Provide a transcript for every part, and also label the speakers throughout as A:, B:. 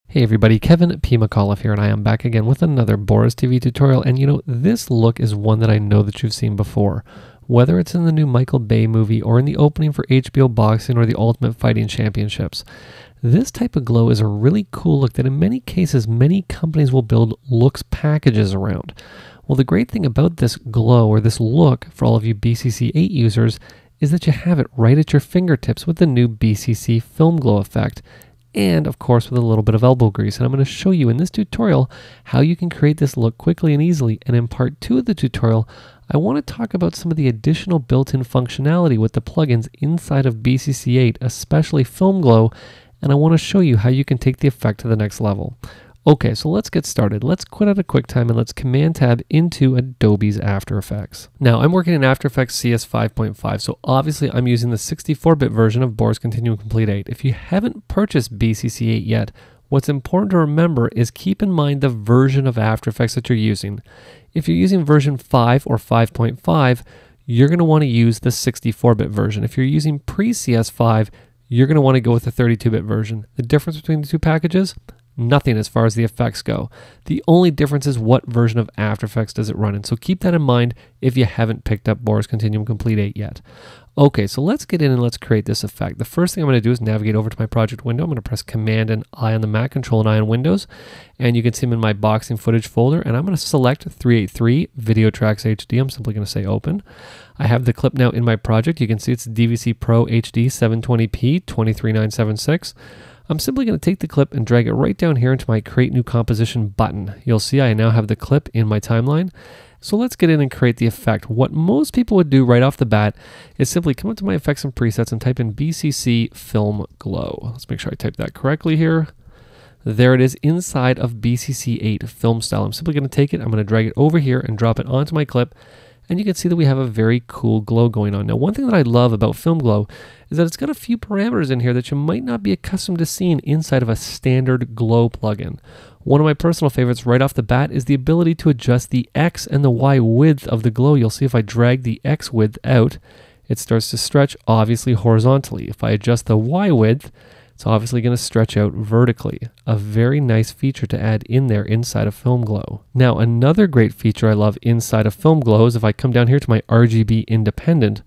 A: Hey everybody, Kevin P. McAuliffe here, and I am back again with another Boris TV tutorial. And you know, this look is one that I know that you've seen before. Whether it's in the new Michael Bay movie or in the opening for HBO Boxing or the Ultimate Fighting Championships. This type of glow is a really cool look that in many cases, many companies will build looks packages around. Well, the great thing about this glow or this look for all of you BCC 8 users is that you have it right at your fingertips with the new BCC Film Glow effect. And of course with a little bit of elbow grease. And I'm going to show you in this tutorial how you can create this look quickly and easily. And in part 2 of the tutorial, I want to talk about some of the additional built-in functionality with the plugins inside of BCC 8, especially Film Glow, and I want to show you how you can take the effect to the next level. Okay, so let's get started. Let's quit out of QuickTime and let's Command Tab into Adobe's After Effects. Now, I'm working in After Effects CS 5.5, so obviously I'm using the 64-bit version of Boris Continuum Complete 8. If you haven't purchased BCC 8 yet, what's important to remember is keep in mind the version of After Effects that you're using. If you're using version 5 or 5.5, you're going to want to use the 64-bit version. If you're using pre-CS5, you're going to want to go with the 32-bit version. The difference between the two packages? Nothing as far as the effects go. The only difference is what version of After Effects does it run in. So keep that in mind if you haven't picked up Boris Continuum Complete 8 yet. Okay, so let's get in and let's create this effect. The first thing I'm going to do is navigate over to my project window. I'm going to press Command and I on the Mac, Control and I on Windows. And you can see them in my boxing footage folder. And I'm going to select 383 Video Tracks HD. I'm simply going to say Open. I have the clip now in my project. You can see it's DVC Pro HD 720p 23976. I'm simply going to take the clip and drag it right down here into my Create New Composition button. You'll see I now have the clip in my timeline. So let's get in and create the effect. What most people would do right off the bat is simply come up to my effects and presets and type in BCC Film Glow. Let's make sure I type that correctly here. There it is inside of BCC 8 Film Style. I'm simply going to take it, I'm going to drag it over here and drop it onto my clip. And you can see that we have a very cool glow going on. Now, one thing that I love about Film Glow is that it's got a few parameters in here that you might not be accustomed to seeing inside of a standard glow plugin. One of my personal favorites right off the bat is the ability to adjust the X and the Y width of the glow. You'll see if I drag the X width out, it starts to stretch obviously horizontally. If I adjust the Y width, it's obviously going to stretch out vertically. A very nice feature to add in there inside of Film Glow. Now, another great feature I love inside of Film Glow is if I come down here to my RGB independent,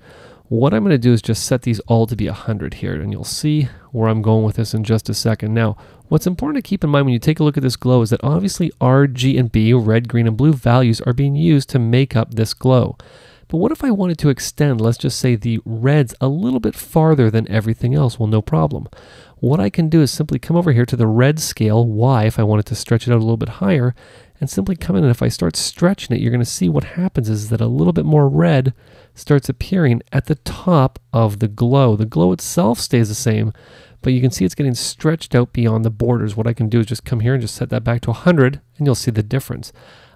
A: what I'm going to do is just set these all to be 100 here, and you'll see where I'm going with this in just a second. Now, what's important to keep in mind when you take a look at this glow is that obviously R, G, and B, red, green, and blue values are being used to make up this glow. But what if I wanted to extend, let's just say the reds a little bit farther than everything else? Well, no problem. What I can do is simply come over here to the red scale, Y, if I wanted to stretch it out a little bit higher, and simply come in, and if I start stretching it, you're going to see what happens is that a little bit more red starts appearing at the top of the glow. The glow itself stays the same, but you can see it's getting stretched out beyond the borders. What I can do is just come here and just set that back to 100, and you'll see the difference.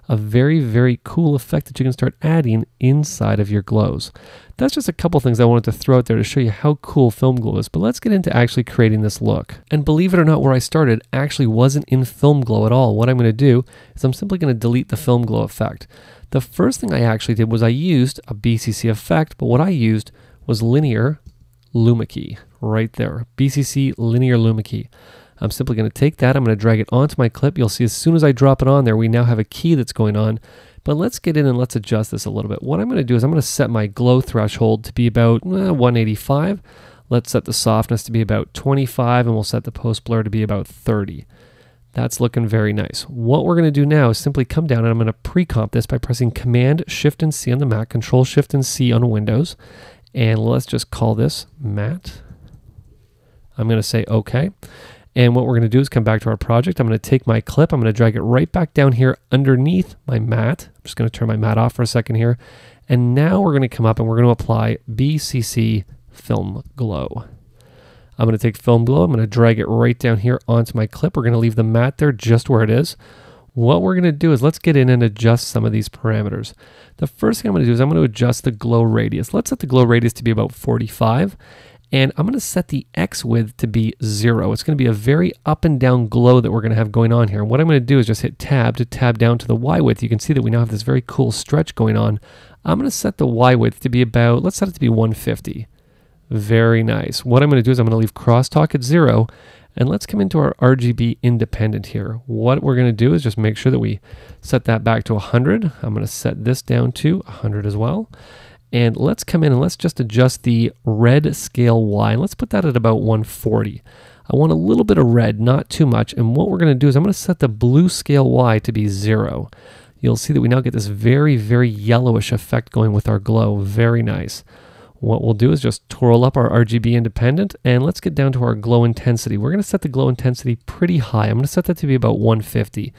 A: A very, very cool effect that you can start adding inside of your glows. That's just a couple things I wanted to throw out there to show you how cool Film Glow is, but let's get into actually creating this look. And believe it or not, where I started actually wasn't in Film Glow at all. What I'm going to do is I'm simply going to delete the Film Glow effect. The first thing I actually did was I used a BCC effect, but what I used was Linear Luma Key right there. BCC Linear Luma Key. I'm simply going to take that, I'm going to drag it onto my clip. You'll see as soon as I drop it on there, we now have a key that's going on. But let's get in and let's adjust this a little bit. What I'm going to do is I'm going to set my glow threshold to be about 185. Let's set the softness to be about 25, and we'll set the post blur to be about 30. That's looking very nice. What we're going to do now is simply come down and I'm going to pre-comp this by pressing Command Shift and C on the Mac, Control Shift and C on Windows. And let's just call this matte. I'm going to say OK. And what we're going to do is come back to our project. I'm going to take my clip. I'm going to drag it right back down here underneath my matte. I'm just going to turn my matte off for a second here. And now we're going to come up and we're going to apply BCC Film Glow. I'm going to take Film Glow. I'm going to drag it right down here onto my clip. We're going to leave the matte there just where it is. What we're going to do is let's get in and adjust some of these parameters. The first thing I'm going to do is I'm going to adjust the glow radius. Let's set the glow radius to be about 45. And I'm going to set the X width to be 0. It's going to be a very up and down glow that we're going to have going on here. And what I'm going to do is just hit Tab to tab down to the Y width. You can see that we now have this very cool stretch going on I'm going to set the Y width to be about, let's set it to be 150. Very nice. What I'm going to do is I'm going to leave crosstalk at 0, and let's come into our RGB independent here. What we're going to do is just make sure that we set that back to 100. I'm going to set this down to 100 as well. And let's come in and let's just adjust the red scale Y, and let's put that at about 140. I want a little bit of red, not too much, and what we're going to do is I'm going to set the blue scale Y to be 0. You'll see that we now get this very, very yellowish effect going with our glow. Very nice. What we'll do is just twirl up our RGB independent, and let's get down to our glow intensity. We're going to set the glow intensity pretty high. I'm going to set that to be about 150.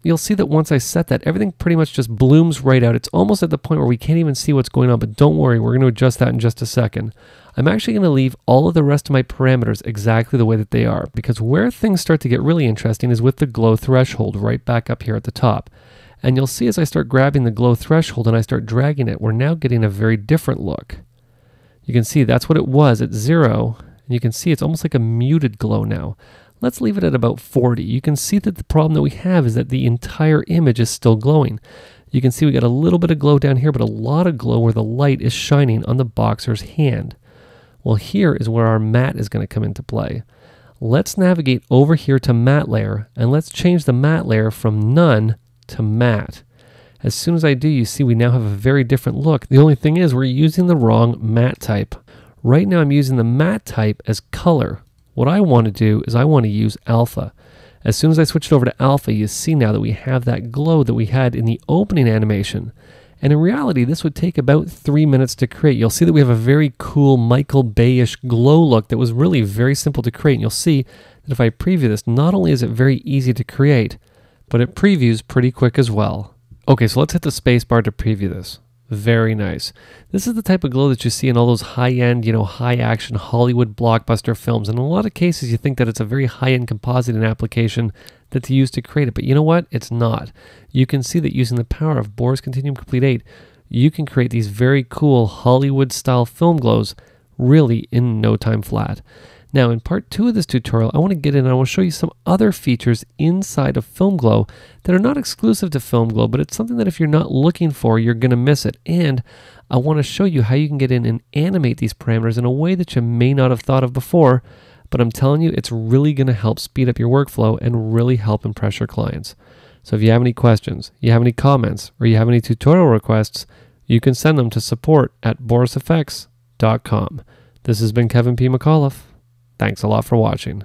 A: You'll see that once I set that, everything pretty much just blooms right out. It's almost at the point where we can't even see what's going on, but don't worry, we're going to adjust that in just a second. I'm actually going to leave all of the rest of my parameters exactly the way that they are, because where things start to get really interesting is with the glow threshold right back up here at the top. And you'll see as I start grabbing the glow threshold and I start dragging it, we're now getting a very different look. You can see that's what it was at 0, and you can see it's almost like a muted glow now. Let's leave it at about 40. You can see that the problem that we have is that the entire image is still glowing. You can see we got a little bit of glow down here, but a lot of glow where the light is shining on the boxer's hand. Well, here is where our matte is going to come into play. Let's navigate over here to matte layer, and let's change the matte layer from none to matte. As soon as I do, you see we now have a very different look. The only thing is we're using the wrong matte type. Right now I'm using the matte type as color. What I want to do is I want to use alpha. As soon as I switch it over to alpha, you see now that we have that glow that we had in the opening animation. And in reality, this would take about 3 minutes to create. You'll see that we have a very cool Michael Bay-ish glow look that was really very simple to create. And you'll see that if I preview this, not only is it very easy to create, but it previews pretty quick as well. Okay, so let's hit the space bar to preview this. Very nice. This is the type of glow that you see in all those high-end, high-action Hollywood blockbuster films. And in a lot of cases, you think that it's a very high-end compositing application that's used to create it. But you know what? It's not. You can see that using the power of Boris Continuum Complete 8, you can create these very cool Hollywood-style film glows really in no time flat. Now, in part 2 of this tutorial, I want to get in and I want to show you some other features inside of Film Glow that are not exclusive to Film Glow, but it's something that if you're not looking for, you're going to miss it. And I want to show you how you can get in and animate these parameters in a way that you may not have thought of before, but I'm telling you, it's really going to help speed up your workflow and really help impress your clients. So if you have any questions, you have any comments, or you have any tutorial requests, you can send them to support@boriseffects.com. This has been Kevin P. McAuliffe. Thanks a lot for watching.